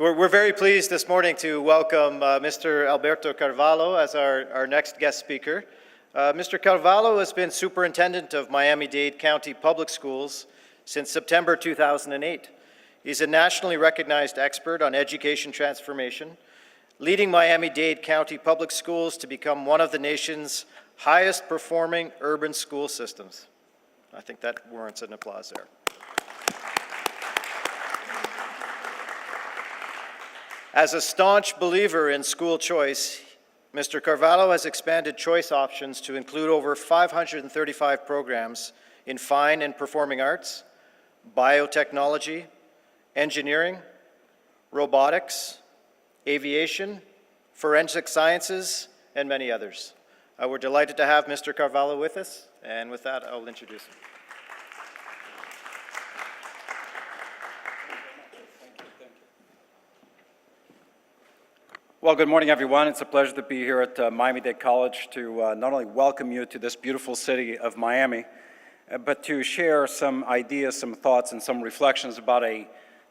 So we're very pleased this morning to welcome Mr. Alberto Carvalho as our next guest speaker. Mr. Carvalho has been Superintendent of Miami-Dade County Public Schools since September 2008. He's a nationally recognized expert on education transformation, leading Miami-Dade County Public Schools to become one of the nation's highest performing urban school systems. I think that warrants an applause there. As a staunch believer in school choice, Mr. Carvalho has expanded choice options to include over 535 programs in fine and performing arts, biotechnology, engineering, robotics, aviation, forensic sciences, and many others. We're delighted to have Mr. Carvalho with us, and with that, I'll introduce him. Well, good morning, everyone. It's a pleasure to be here at Miami-Dade College to not only welcome you to this beautiful city of Miami, but to share some ideas, some thoughts, and some reflections about a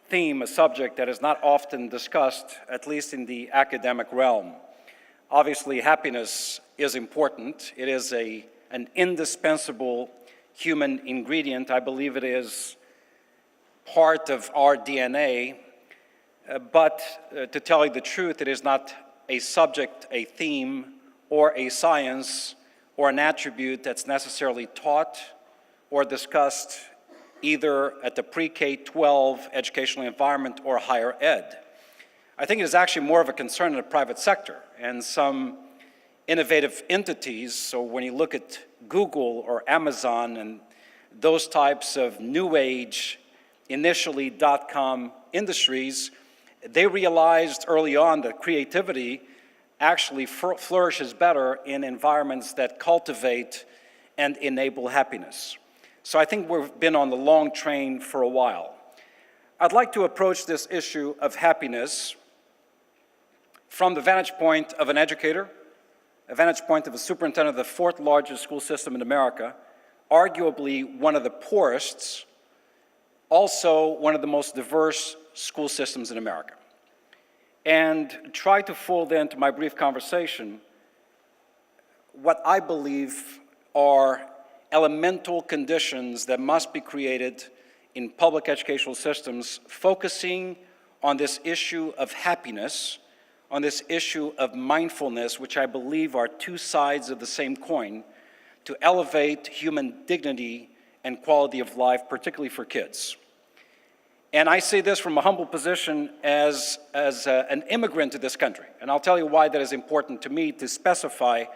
theme, a subject that is not often discussed, at least in the academic realm. Obviously, happiness is important. It is an indispensable human ingredient. I believe it is part of our DNA. But to tell you the truth, it is not a subject, a theme, or a science, or an attribute that's necessarily taught or discussed either at the pre-K-12 educational environment or higher ed. I think it is actually more of a concern in the private sector and some innovative entities. So when you look at Google or Amazon and those types of new age, initially .com industries, they realized early on that creativity actually flourishes better in environments that cultivate and enable happiness. So I think we've been on the long train for a while. I'd like to approach this issue of happiness from the vantage point of an educator, a vantage point of a superintendent of the fourth largest school system in America, arguably one of the poorest, also one of the most diverse school systems in America, and try to fold into my brief conversation what I believe are elemental conditions that must be created in public educational systems, focusing on this issue of happiness, on this issue of mindfulness, which I believe are two sides of the same coin, to elevate human dignity and quality of life, particularly for kids. And I say this from a humble position as an immigrant to this country. And I'll tell you why that is important to me to specify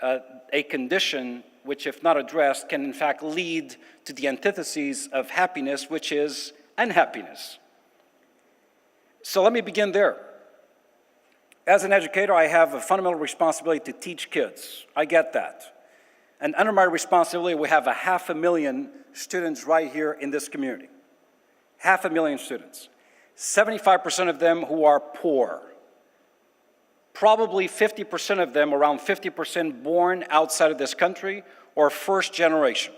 a condition which, if not addressed, can in fact lead to the antithesis of happiness, which is unhappiness. So let me begin there. As an educator, I have a fundamental responsibility to teach kids. I get that. And under my responsibility, we have 500,000 students right here in this community. 500,000 students, 75% of them who are poor, probably 50% of them, around 50% born outside of this country or first generation.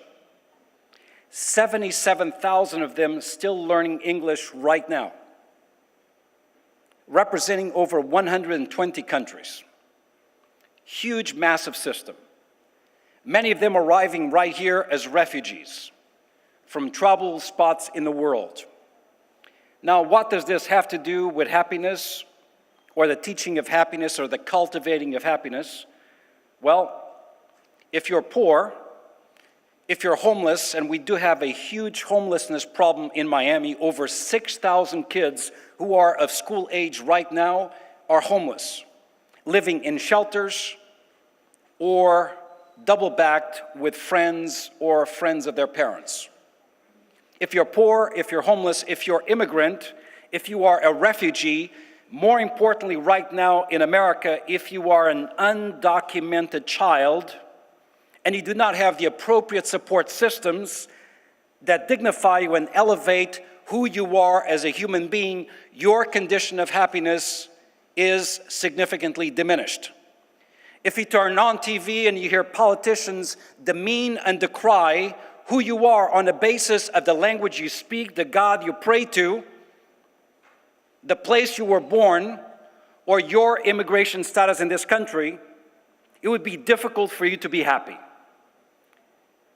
77,000 of them still learning English right now, representing over 120 countries. Huge, massive system. Many of them arriving right here as refugees from troubled spots in the world. Now, what does this have to do with happiness, or the teaching of happiness, or the cultivating of happiness? Well, if you're poor, if you're homeless, and we do have a huge homelessness problem in Miami, over 6,000 kids who are of school age right now are homeless, living in shelters or double-backed with friends or friends of their parents. If you're poor, if you're homeless, if you're immigrant, if you are a refugee, more importantly right now in America, if you are an undocumented child and you do not have the appropriate support systems that dignify you and elevate who you are as a human being, your condition of happiness is significantly diminished. If you turn on TV and you hear politicians demean and decry who you are on the basis of the language you speak, the God you pray to, the place you were born, or your immigration status in this country, it would be difficult for you to be happy.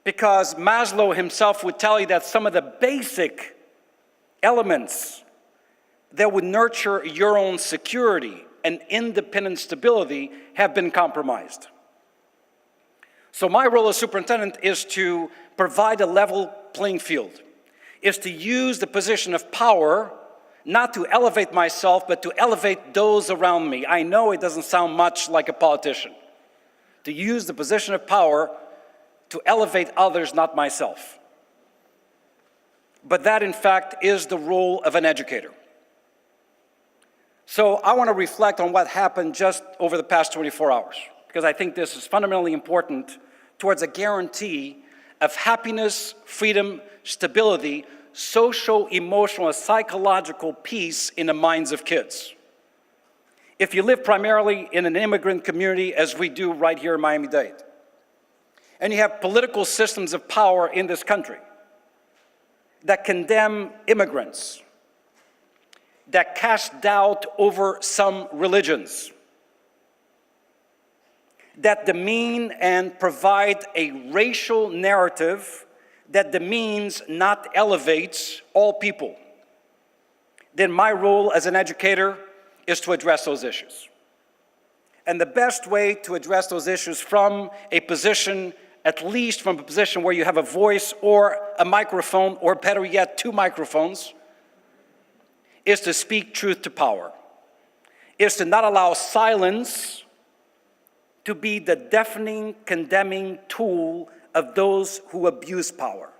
Because Maslow himself would tell you that some of the basic elements that would nurture your own security and independent stability have been compromised. So my role as superintendent is to provide a level playing field, is to use the position of power not to elevate myself, but to elevate those around me. I know it doesn't sound much like a politician. To use the position of power to elevate others, not myself. But that, in fact, is the role of an educator. So I want to reflect on what happened just over the past 24 hours, because I think this is fundamentally important towards a guarantee of happiness, freedom, stability, social, emotional, and psychological peace in the minds of kids. If you live primarily in an immigrant community, as we do right here in Miami-Dade, and you have political systems of power in this country that condemn immigrants, that cast doubt over some religions, that demean and provide a racial narrative that demeans, not elevates, all people, then my role as an educator is to address those issues. And the best way to address those issues from a position, at least from a position where you have a voice or a microphone, or better yet, 2 microphones, is to speak truth to power, is to not allow silence to be the deafening, condemning tool of those who abuse power.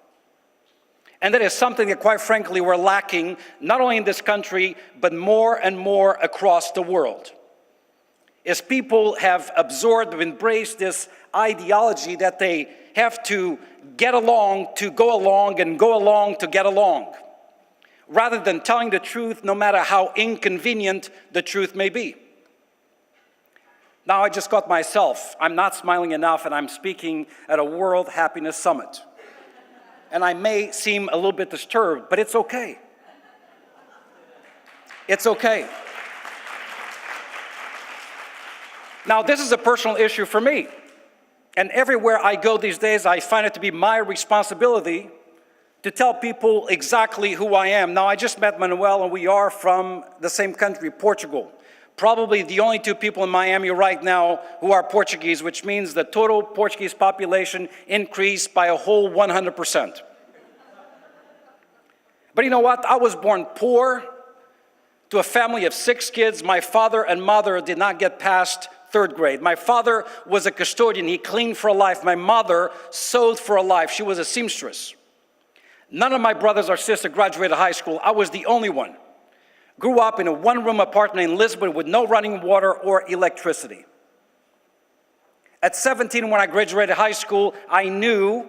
And that is something that, quite frankly, we're lacking, not only in this country, but more and more across the world. As people have absorbed, have embraced this ideology that they have to get along to go along and go along to get along, rather than telling the truth no matter how inconvenient the truth may be. Now I just got myself, I'm not smiling enough, and I'm speaking at a World Happiness Summit. And I may seem a little bit disturbed, but it's okay. It's okay. Now this is a personal issue for me. And everywhere I go these days, I find it to be my responsibility to tell people exactly who I am. Now I just met Manuel, and we are from the same country, Portugal. Probably the only 2 people in Miami right now who are Portuguese, which means the total Portuguese population increased by a whole 100%. But you know what? I was born poor to a family of 6 kids. My father and mother did not get past 3rd grade. My father was a custodian. He cleaned for a life. My mother sewed for a life. She was a seamstress. None of my brothers or sisters graduated high school. I was the only one. Grew up in a 1-room apartment in Lisbon with no running water or electricity. At 17, when I graduated high school, I knew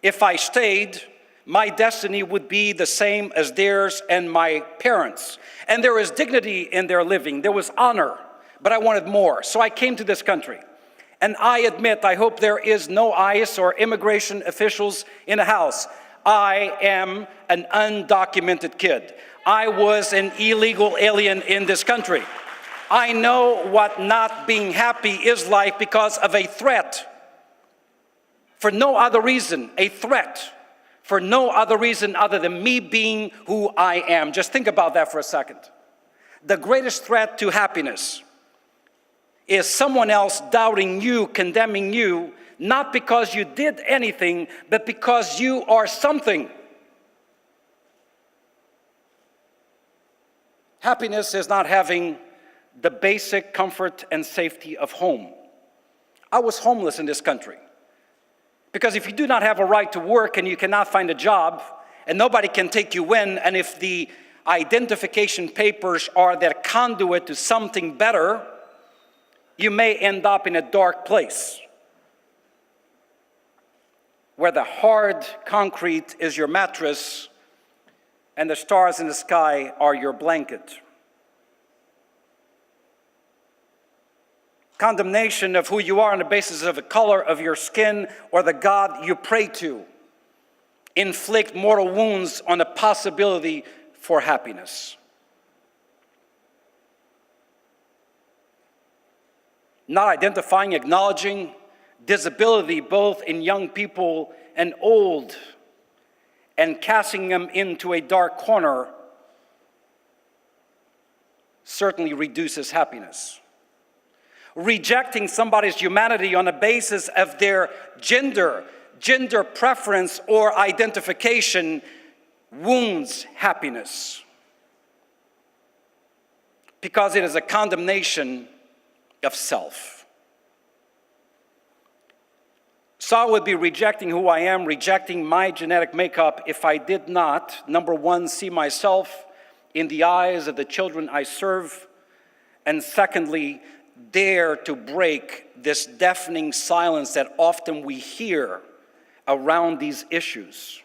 if I stayed, my destiny would be the same as theirs and my parents. And there was dignity in their living. There was honor, but I wanted more. So I came to this country. And I admit, I hope there is no ICE or immigration officials in the house. I am an undocumented kid. I was an illegal alien in this country. I know what not being happy is like because of a threat. For no other reason, a threat. For no other reason other than me being who I am. Just think about that for a second. The greatest threat to happiness is someone else doubting you, condemning you, not because you did anything, but because you are something. Happiness is not having the basic comfort and safety of home. I was homeless in this country. Because if you do not have a right to work and you cannot find a job, and nobody can take you in, and if the identification papers are their conduit to something better, you may end up in a dark place where the hard concrete is your mattress and the stars in the sky are your blanket. Condemnation of who you are on the basis of the color of your skin or the God you pray to inflict mortal wounds on the possibility for happiness. not identifying, acknowledging disability both in young people and old, and casting them into a dark corner certainly reduces happiness. Rejecting somebody's humanity on the basis of their gender preference, or identification wounds happiness, because it is a condemnation of self. So I would be rejecting who I am, rejecting my genetic makeup, if I did not, number one, see myself in the eyes of the children I serve, and secondly, dare to break this deafening silence that often we hear around these issues.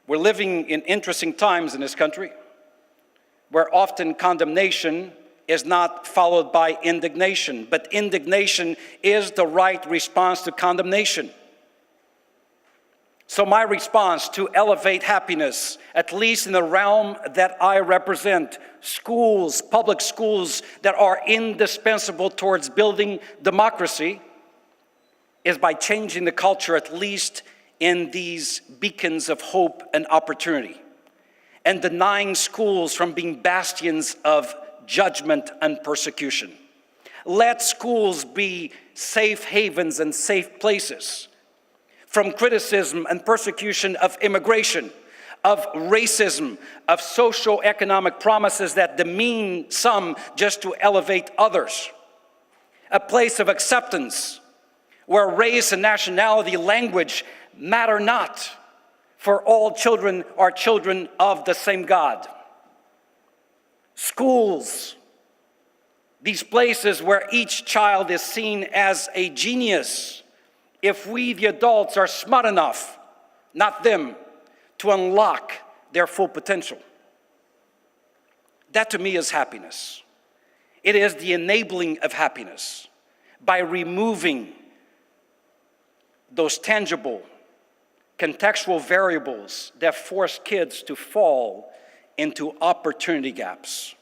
We're living in interesting times in this country, where often condemnation is not followed by indignation, but indignation is the right response to condemnation. So my response to elevate happiness, at least in the realm that I represent, schools, public schools that are indispensable towards building democracy, is by changing the culture, at least in these beacons of hope and opportunity, and denying schools from being bastions of judgment and persecution. Let schools be safe havens and safe places from criticism and persecution of immigration, of racism, of socio-economic promises that demean some just to elevate others. A place of acceptance where race and nationality, language matter not, for all children are children of the same God. Schools, these places where each child is seen as a genius, if we, the adults, are smart enough, not them, to unlock their full potential. That to me is happiness. It is the enabling of happiness by removing those tangible, contextual variables that force kids to fall into opportunity gaps.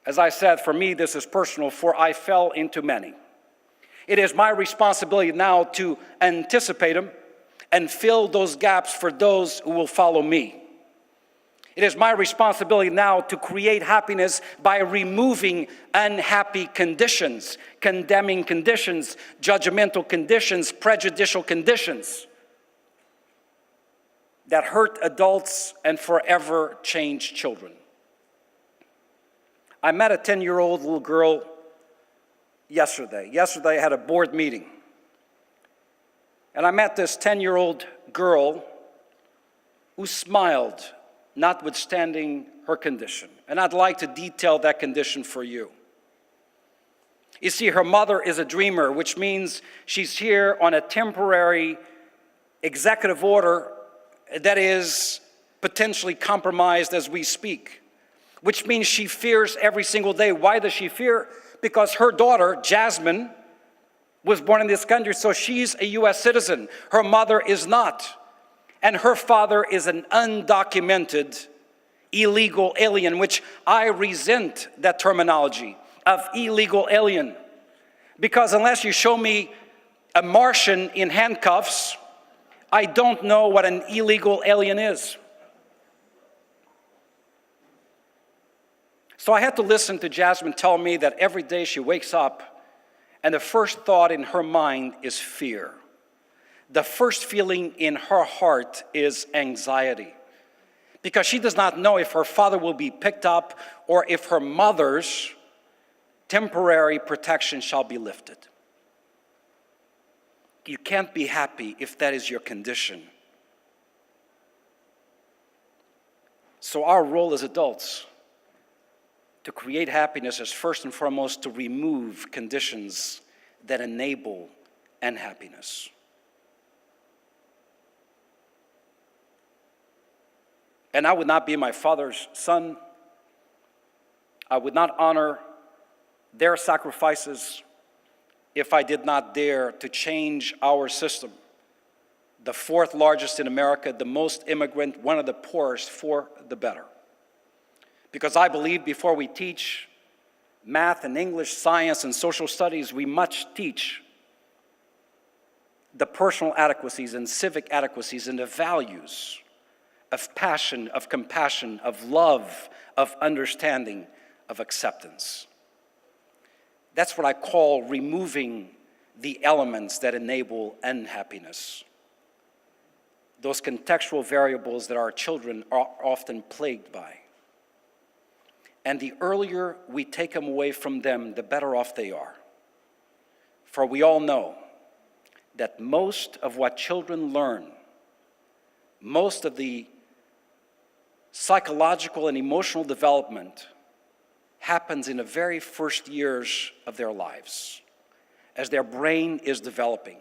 As I said, for me, this is personal, for I fell into many. It is my responsibility now to anticipate them and fill those gaps for those who will follow me. It is my responsibility now to create happiness by removing unhappy conditions, condemning conditions, judgmental conditions, prejudicial conditions that hurt adults and forever change children. I met a 10-year-old little girl yesterday. Yesterday I had a board meeting. And I met this 10-year-old girl who smiled, notwithstanding her condition. And I'd like to detail that condition for you. You see, her mother is a dreamer, which means she's here on a temporary executive order that is potentially compromised as we speak, which means she fears every single day. Why does she fear? Because her daughter, Jasmine, was born in this country, so she's a U.S. citizen. Her mother is not. And her father is an undocumented, illegal alien, which I resent that terminology of illegal alien. Because unless you show me a Martian in handcuffs, I don't know what an illegal alien is. So I had to listen to Jasmine tell me that every day she wakes up and the first thought in her mind is fear. The first feeling in her heart is anxiety, because she does not know if her father will be picked up or if her mother's temporary protection shall be lifted. You can't be happy if that is your condition. So our role as adults to create happiness is first and foremost to remove conditions that enable unhappiness. And I would not be my father's son. I would not honor their sacrifices if I did not dare to change our system. The fourth largest in America, the most immigrant, one of the poorest, for the better. Because I believe before we teach math and English, science and social studies, we must teach the personal adequacies and civic adequacies and the values of passion, of compassion, of love, of understanding, of acceptance. That's what I call removing the elements that enable unhappiness. Those contextual variables that our children are often plagued by. And the earlier we take them away from them, the better off they are. For we all know that most of what children learn, most of the psychological and emotional development happens in the very first years of their lives, as their brain is developing.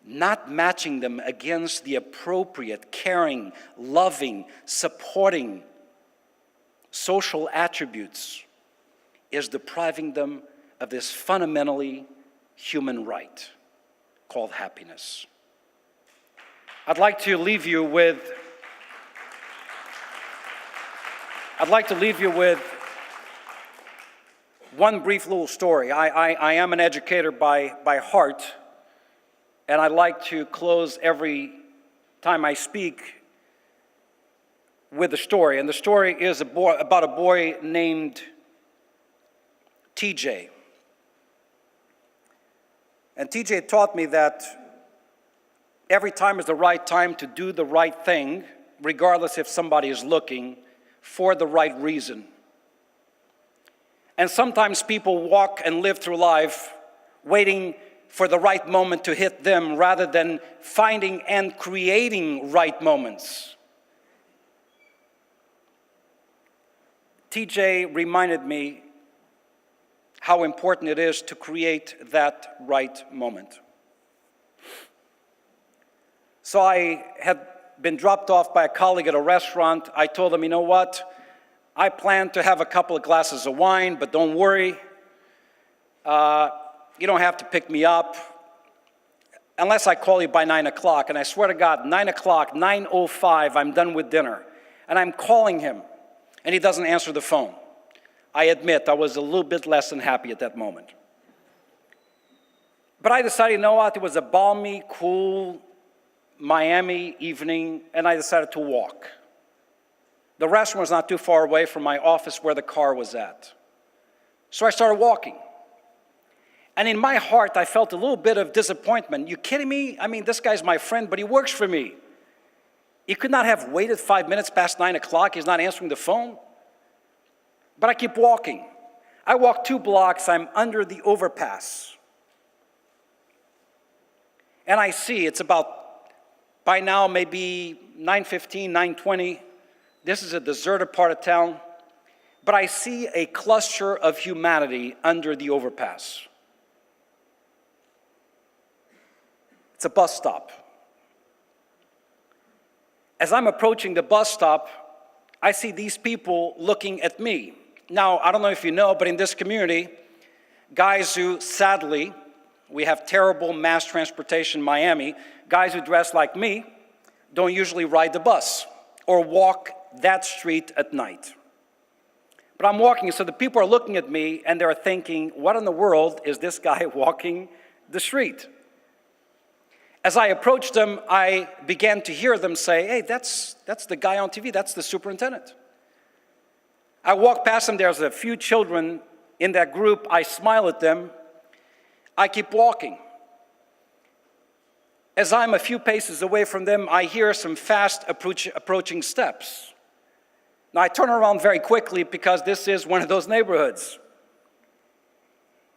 Not matching them against the appropriate, caring, loving, supporting social attributes is depriving them of this fundamentally human right called happiness. I'd like to leave you with one brief little story. I am an educator by heart, and I like to close every time I speak with a story. And the story is about a boy named TJ. And TJ taught me that every time is the right time to do the right thing, regardless if somebody is looking, for the right reason. And sometimes people walk and live through life waiting for the right moment to hit them rather than finding and creating right moments. TJ reminded me how important it is to create that right moment. So I had been dropped off by a colleague at a restaurant. I told him, you know what? I plan to have a couple of glasses of wine, but don't worry. You don't have to pick me up unless I call you by 9 o'clock. And I swear to God, 9 o'clock, 9:05, I'm done with dinner. And I'm calling him, and he doesn't answer the phone. I admit I was a little bit less than happy at that moment. But I decided, you know what? It was a balmy, cool Miami evening, and I decided to walk. The restaurant was not too far away from my office where the car was at. So I started walking. And in my heart, I felt a little bit of disappointment. You kidding me? I mean, this guy's my friend, but he works for me. He could not have waited 5 minutes past 9 o'clock. He's not answering the phone. But I keep walking. I walk 2 blocks. I'm under the overpass. And I see it's about, by now, maybe 9:15, 9:20. This is a deserted part of town. But I see a cluster of humanity under the overpass. It's a bus stop. As I'm approaching the bus stop, I see these people looking at me. Now, I don't know if you know, but in this community, guys who, sadly, we have terrible mass transportation in Miami, guys who dress like me don't usually ride the bus or walk that street at night. But I'm walking, so the people are looking at me and they're thinking, what in the world is this guy walking the street? As I approached them, I began to hear them say, hey, that's the guy on TV, that's the superintendent. I walk past them, there's a few children in that group, I smile at them, I keep walking. As I'm a few paces away from them, I hear some fast approaching steps. Now I turn around very quickly because this is one of those neighborhoods.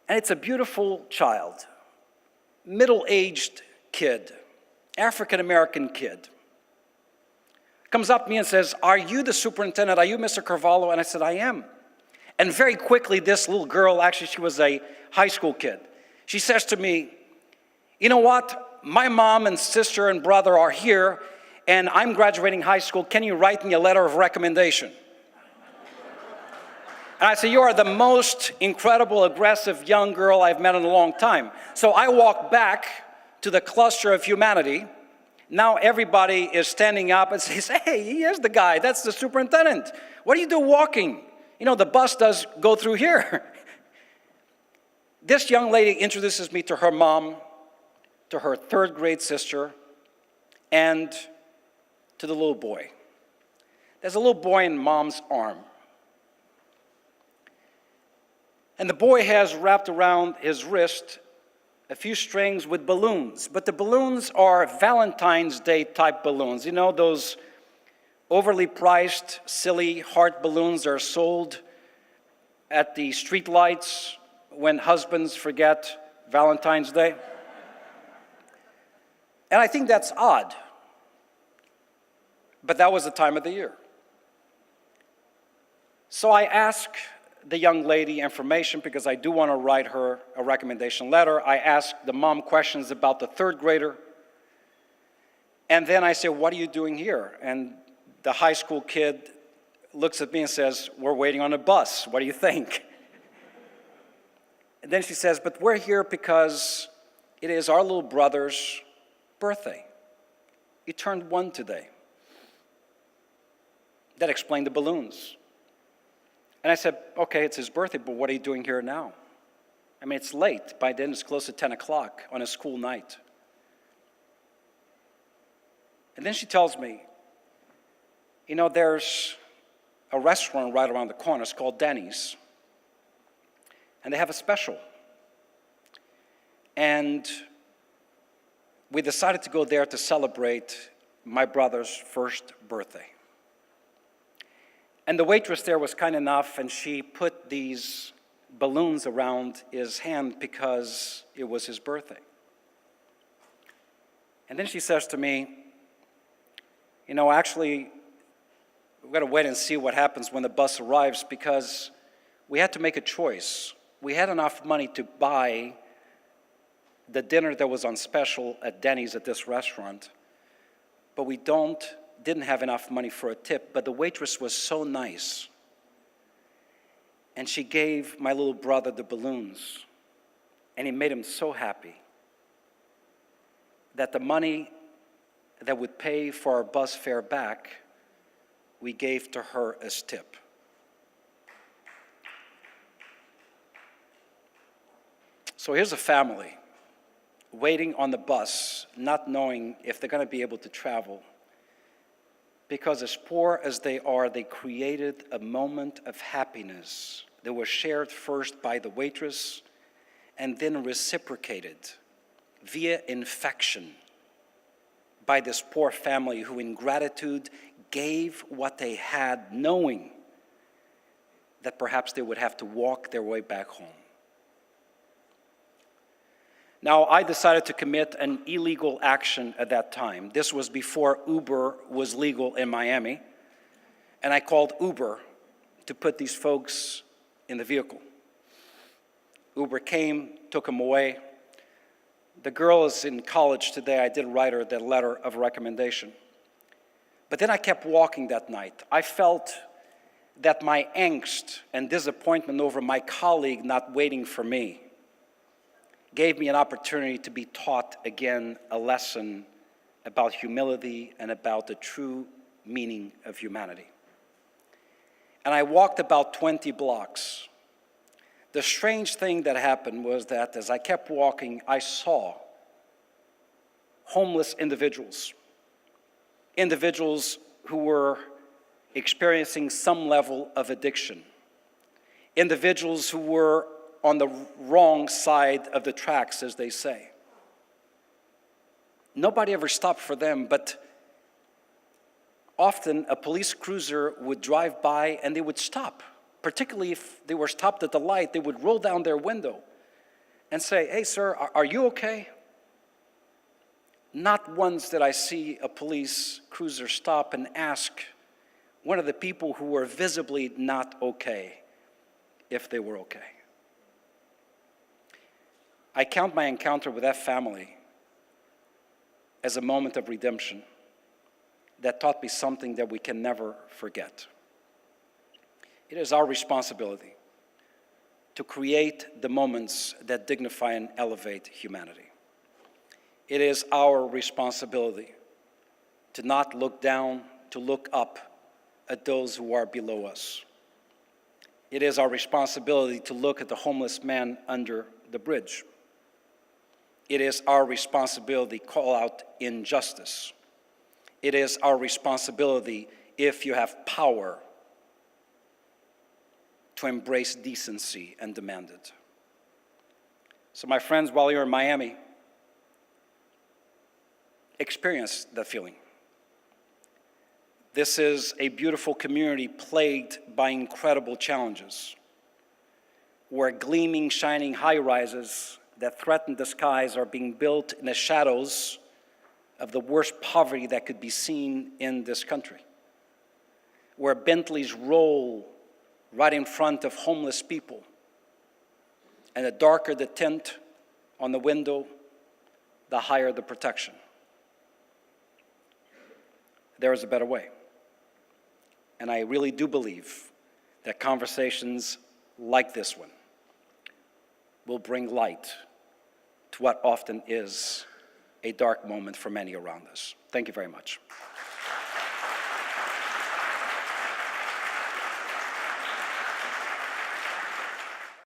And it's a beautiful child, middle-aged kid, African-American kid. Comes up to me and says, are you the superintendent? Are you Mr. Carvalho? And I said, I am. And very quickly, this little girl, actually she was a high school kid, she says to me, you know what? My mom and sister and brother are here, and I'm graduating high school. Can you write me a letter of recommendation? And I said, you are the most incredible, aggressive young girl I've met in a long time. So I walk back to the cluster of humanity. Now everybody is standing up and says, hey, he is the guy. That's the superintendent. What do you do walking? You know, the bus does go through here. This young lady introduces me to her mom, to her third grade sister, and to the little boy. There's a little boy in mom's arm. And the boy has wrapped around his wrist a few strings with balloons, but the balloons are Valentine's Day type balloons. You know, those overly priced, silly heart balloons are sold at the street lights when husbands forget Valentine's Day. And I think that's odd, but that was the time of the year. So I ask the young lady information because I do want to write her a recommendation letter. I ask the mom questions about the third grader. And then I say, what are you doing here? And the high school kid looks at me and says, we're waiting on a bus. What do you think? And then she says, but we're here because it is our little brother's birthday. He turned 1 today. That explained the balloons. And I said, okay, it's his birthday, but what are you doing here now? I mean, it's late. By then, it's close to 10 o'clock on a school night. And then she tells me, you know, there's a restaurant right around the corner. It's called Denny's. And they have a special. And we decided to go there to celebrate my brother's first birthday. And the waitress there was kind enough, and she put these balloons around his hand because it was his birthday. And then she says to me, you know, actually, we've got to wait and see what happens when the bus arrives because we had to make a choice. We had enough money to buy the dinner that was on special at Denny's at this restaurant, but we didn't have enough money for a tip, but the waitress was so nice. And she gave my little brother the balloons, and it made him so happy that the money that would pay for our bus fare back, we gave to her as tip. So here's a family waiting on the bus, not knowing if they're going to be able to travel. Because as poor as they are, they created a moment of happiness that was shared first by the waitress and then reciprocated via infection by this poor family who in gratitude gave what they had, knowing that perhaps they would have to walk their way back home. Now, I decided to commit an illegal action at that time. This was before Uber was legal in Miami, and I called Uber to put these folks in the vehicle. Uber came, took them away. The girl is in college today. I did write her the letter of recommendation. But then I kept walking that night. I felt that my angst and disappointment over my colleague not waiting for me gave me an opportunity to be taught again a lesson about humility and about the true meaning of humanity. And I walked about 20 blocks. The strange thing that happened was that as I kept walking, I saw homeless individuals who were experiencing some level of addiction, individuals who were on the wrong side of the tracks, as they say. Nobody ever stopped for them, but often a police cruiser would drive by and they would stop. Particularly if they were stopped at the light, they would roll down their window and say, "Hey, sir, are you okay?" Not once did I see a police cruiser stop and ask one of the people who were visibly not okay if they were okay. I count my encounter with that family as a moment of redemption that taught me something that we can never forget. It is our responsibility to create the moments that dignify and elevate humanity. It is our responsibility to not look down, to look up at those who are below us. It is our responsibility to look at the homeless man under the bridge. It is our responsibility to call out injustice. It is our responsibility, if you have power, to embrace decency and demand it. So my friends, while you're in Miami, experience that feeling. This is a beautiful community plagued by incredible challenges, where gleaming, shining high-rises that threaten the skies are being built in the shadows of the worst poverty that could be seen in this country, where Bentleys roll right in front of homeless people, and the darker the tint on the window, the higher the protection. There is a better way. And I really do believe that conversations like this one will bring light to what often is a dark moment for many around us. Thank you very much.